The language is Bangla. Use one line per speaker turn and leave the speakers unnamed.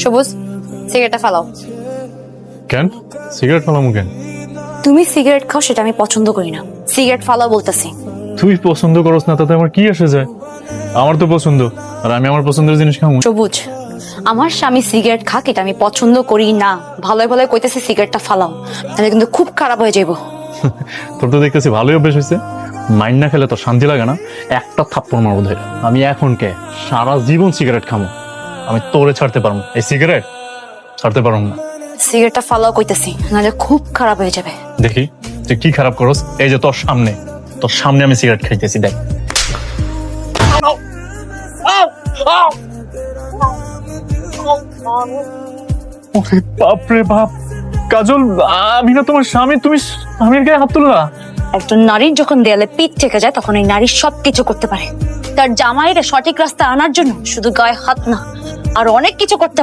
সবুজ, সিগারেটটা ফালাও।
কেন সিগারেট ফালামু কেন?
তুমি সিগারেট খাও সেটা আমি পছন্দ করি না, সিগারেট ফালাও বলতেছি।
তুই পছন্দ করস না তাতে আমার কি আসে যায়? আমার তো পছন্দ, আর আমি আমার পছন্দের জিনিস খাবো।
সবুজ, আমার স্বামী সিগারেট খাক এটা আমি পছন্দ করি না। ভালোই ভালোই কইতেছি সিগারেটটা ফালাও, তাহলে কিন্তু খুব খারাপ হয়ে যাবো।
তোর তো দেখতেছি ভালোই অভ্যেস হয়েছে। মাইন না খেলে তো শান্তি লাগে না, একটা থাপ্পড় মারবো ধরে। আমি এখন কে সারা জীবন সিগারেট খামো, আমি তোরে ছাড়তে পারবো, এই সিগারেট ছাড়তে পারবো না।
সিগারেটটা ফালাও কইতেছি, নাহলে খুব খারাপ হয়ে যাবে।
দেখি তুই কি খারাপ করস। এই যে তোর সামনে আমি সিগারেট খাইতেছি, দেখ। ওরে বাপ রে বাপ, কাজল আমি না তোমার স্বামী, তুমি স্বামীর গায়ে হাত তুললা?
একজন নারীর যখন দেয়ালে পিঠ থেকে যায় তখন এই নারী সবকিছু করতে পারে। তার জামাইরে সঠিক রাস্তা আনার জন্য শুধু গায়ে হাত না, আর অনেক কিছু করতে পারে।